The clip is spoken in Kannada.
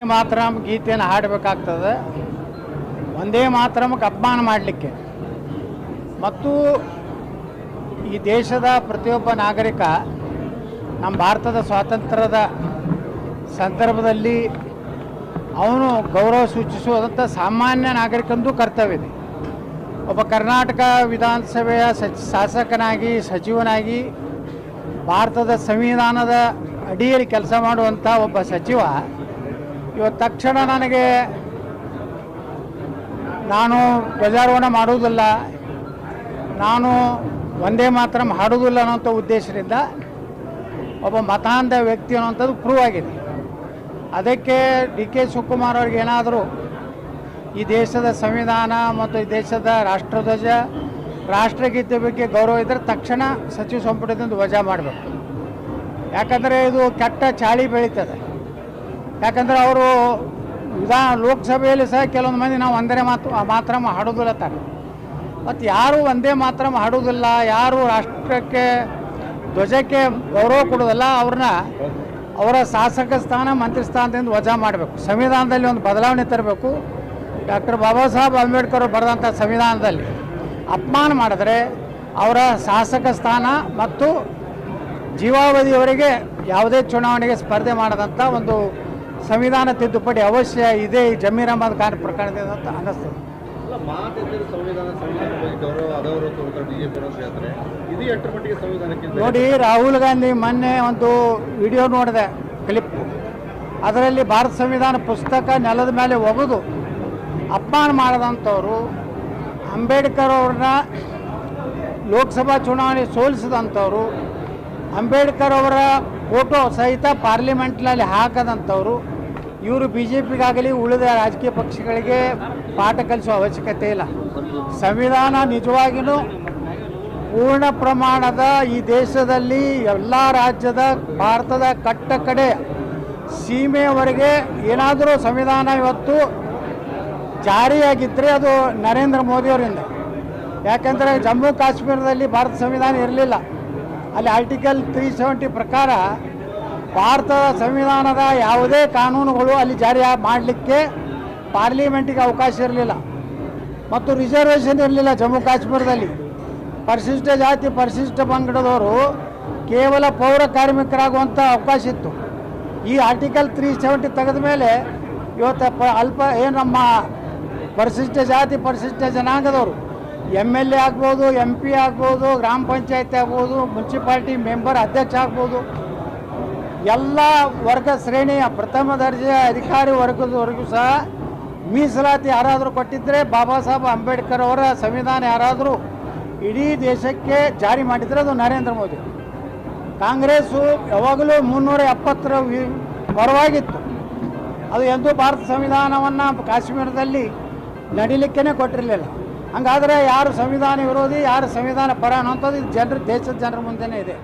ಮಾತರಂ ಗೀತೆಯನ್ನು ಹಾಡಬೇಕಾಗ್ತದೆ. ಒಂದೇ ಮಾತರಮಕ್ಕೆ ಅಪಮಾನ ಮಾಡಲಿಕ್ಕೆ ಮತ್ತು ಈ ದೇಶದ ಪ್ರತಿಯೊಬ್ಬ ನಾಗರಿಕ ನಮ್ಮ ಭಾರತದ ಸ್ವಾತಂತ್ರ್ಯದ ಸಂದರ್ಭದಲ್ಲಿ ಅವನು ಗೌರವ ಸೂಚಿಸುವಂಥ ಸಾಮಾನ್ಯ ನಾಗರಿಕಂದು ಕರ್ತವ್ಯ ಇದೆ. ಒಬ್ಬ ಕರ್ನಾಟಕ ವಿಧಾನಸಭೆಯ ಶಾಸಕನಾಗಿ ಸಚಿವನಾಗಿ ಭಾರತದ ಸಂವಿಧಾನದ ಅಡಿಯಲ್ಲಿ ಕೆಲಸ ಮಾಡುವಂಥ ಒಬ್ಬ ಸಚಿವ ಇವತ್ತು ತಕ್ಷಣ ನನಗೆ ನಾನು ಧ್ವಜಾರೋಹಣ ಮಾಡುವುದಿಲ್ಲ, ನಾನು ಒಂದೇ ಮಾತ್ರ ಹಾಡುವುದಿಲ್ಲ ಅನ್ನೋಂಥ ಉದ್ದೇಶದಿಂದ ಒಬ್ಬ ಮತಾಂಧ ವ್ಯಕ್ತಿ ಅನ್ನೋಂಥದ್ದು ಪ್ರೂವ್ ಆಗಿದೆ. ಅದಕ್ಕೆ ಡಿ ಕೆ ಶಿವಕುಮಾರ್ ಅವ್ರಿಗೆ ಏನಾದರೂ ಈ ದೇಶದ ಸಂವಿಧಾನ ಮತ್ತು ಈ ದೇಶದ ರಾಷ್ಟ್ರಧ್ವಜ ರಾಷ್ಟ್ರಗೀತೆ ಬಗ್ಗೆ ಗೌರವ ಇದ್ದರೆ ತಕ್ಷಣ ಸಚಿವ ಸಂಪುಟದಿಂದ ವಜಾ ಮಾಡಬೇಕು. ಯಾಕಂದರೆ ಇದು ಕೆಟ್ಟ ಚಾಳಿ ಬೆಳೀತದೆ. ಯಾಕಂದರೆ ಅವರು ಲೋಕಸಭೆಯಲ್ಲಿ ಸಹ ಕೆಲವೊಂದು ಮಂದಿ ನಾವು ಒಂದೇ ಮಾತ್ರ ಹಾಡೋದಿಲ್ಲ ತಾರೆ. ಮತ್ತು ಯಾರು ಒಂದೇ ಮಾತ್ರ ಹಾಡೋದಿಲ್ಲ, ಯಾರು ರಾಷ್ಟ್ರಕ್ಕೆ ಧ್ವಜಕ್ಕೆ ಗೌರವ ಕೊಡೋದಿಲ್ಲ, ಅವ್ರನ್ನ ಅವರ ಶಾಸಕ ಸ್ಥಾನ ಮಂತ್ರಿ ಸ್ಥಾನದಿಂದ ವಜಾ ಮಾಡಬೇಕು. ಸಂವಿಧಾನದಲ್ಲಿ ಒಂದು ಬದಲಾವಣೆ ತರಬೇಕು. ಡಾಕ್ಟರ್ ಬಾಬಾ ಸಾಹೇಬ್ ಅಂಬೇಡ್ಕರ್ ಬರೆದಂಥ ಸಂವಿಧಾನದಲ್ಲಿ ಅಪಮಾನ ಮಾಡಿದ್ರೆ ಅವರ ಶಾಸಕ ಸ್ಥಾನ ಮತ್ತು ಜೀವಾವಧಿಯವರೆಗೆ ಯಾವುದೇ ಚುನಾವಣೆಗೆ ಸ್ಪರ್ಧೆ ಮಾಡದಂಥ ಒಂದು ಸಂವಿಧಾನ ತಿದ್ದುಪಡಿ ಅವಶ್ಯ ಇದೆ ಈ ಜಮೀರ್ ಅಹಮದ್ ಖಾನ್ ಪ್ರಕರಣದಿಂದ ಅಂತ ಅನ್ನಿಸ್ತದೆ. ನೋಡಿ, ರಾಹುಲ್ ಗಾಂಧಿ ಮೊನ್ನೆ ಒಂದು ವಿಡಿಯೋ ನೋಡಿದೆ, ಕ್ಲಿಪ್. ಅದರಲ್ಲಿ ಭಾರತ ಸಂವಿಧಾನ ಪುಸ್ತಕ ನೆಲದ ಮೇಲೆ ಒಗೆದು ಅಪಮಾನ ಮಾಡಿದಂಥವ್ರು, ಅಂಬೇಡ್ಕರ್ ಅವ್ರನ್ನ ಲೋಕಸಭಾ ಚುನಾವಣೆ ಸೋಲಿಸಿದಂಥವ್ರು, ಅಂಬೇಡ್ಕರ್ ಅವರ ಫೋಟೋ ಸಹಿತ ಪಾರ್ಲಿಮೆಂಟ್ನಲ್ಲಿ ಹಾಕದಂಥವ್ರು, ಇವರು ಬಿ ಜೆ ಪಿಗಾಗಲಿ ಉಳಿದ ರಾಜಕೀಯ ಪಕ್ಷಗಳಿಗೆ ಪಾಠ ಕಲಿಸುವ ಅವಶ್ಯಕತೆ ಇಲ್ಲ. ಸಂವಿಧಾನ ನಿಜವಾಗಿಯೂ ಪೂರ್ಣ ಪ್ರಮಾಣದ ಈ ದೇಶದಲ್ಲಿ ಎಲ್ಲ ರಾಜ್ಯದ ಭಾರತದ ಕಟ್ಟ ಕಡೆ ಸೀಮೆಯವರೆಗೆ ಏನಾದರೂ ಸಂವಿಧಾನ ಇವತ್ತು ಜಾರಿಯಾಗಿದ್ದರೆ ಅದು ನರೇಂದ್ರ ಮೋದಿಯವರಿಂದ. ಯಾಕೆಂದರೆ ಜಮ್ಮು ಕಾಶ್ಮೀರದಲ್ಲಿ ಭಾರತ ಸಂವಿಧಾನ ಇರಲಿಲ್ಲ. ಅಲ್ಲಿ ಆರ್ಟಿಕಲ್ 370 ಪ್ರಕಾರ ಭಾರತದ ಸಂವಿಧಾನದ ಯಾವುದೇ ಕಾನೂನುಗಳು ಅಲ್ಲಿ ಜಾರಿ ಮಾಡಲಿಕ್ಕೆ ಪಾರ್ಲಿಮೆಂಟಿಗೆ ಅವಕಾಶ ಇರಲಿಲ್ಲ. ಮತ್ತು ರಿಸರ್ವೇಷನ್ ಇರಲಿಲ್ಲ ಜಮ್ಮು ಕಾಶ್ಮೀರದಲ್ಲಿ. ಪರಿಶಿಷ್ಟ ಜಾತಿ ಪರಿಶಿಷ್ಟ ಪಂಗಡದವರು ಕೇವಲ ಪೌರ ಕಾರ್ಮಿಕರಾಗುವಂಥ ಅವಕಾಶ ಇತ್ತು. ಈ ಆರ್ಟಿಕಲ್ 370 ತೆಗೆದ ಮೇಲೆ ಇವತ್ತು ನಮ್ಮ ಪರಿಶಿಷ್ಟ ಜಾತಿ ಪರಿಶಿಷ್ಟ ಜನಾಂಗದವರು MLA ಆಗ್ಬೋದು, MP ಆಗ್ಬೋದು, ಗ್ರಾಮ ಪಂಚಾಯತಿ ಆಗ್ಬೋದು, ಮುನ್ಸಿಪಾಲ್ಟಿ ಮೆಂಬರ್ ಅಧ್ಯಕ್ಷ ಆಗ್ಬೋದು, ಎಲ್ಲ ವರ್ಗ ಶ್ರೇಣಿಯ ಪ್ರಥಮ ದರ್ಜೆಯ ಅಧಿಕಾರಿ ವರ್ಗದವರೆಗೂ ಸಹ ಮೀಸಲಾತಿ ಯಾರಾದರೂ ಕೊಟ್ಟಿದ್ದರೆ ಬಾಬಾ ಸಾಹೇಬ್ ಅಂಬೇಡ್ಕರ್ ಅವರ ಸಂವಿಧಾನ ಯಾರಾದರೂ ಇಡೀ ದೇಶಕ್ಕೆ ಜಾರಿ ಮಾಡಿದರೆ ಅದು ನರೇಂದ್ರ ಮೋದಿ. ಕಾಂಗ್ರೆಸ್ಸು ಯಾವಾಗಲೂ 370ರ ಪರವಾಗಿತ್ತು. ಅದು ಎಂದೂ ಭಾರತ ಸಂವಿಧಾನವನ್ನು ಕಾಶ್ಮೀರದಲ್ಲಿ ನಡೀಲಿಕ್ಕೇ ಕೊಟ್ಟಿರಲಿಲ್ಲ. ಹಂಗಾದರೆ ಯಾರು ಸಂವಿಧಾನ ವಿರೋಧಿ, ಯಾರು ಸಂವಿಧಾನ ಪರ ಅನ್ನೋಂಥದ್ದು ದೇಶದ ಜನರ ಮುಂದೆನೇ ಇದೆ.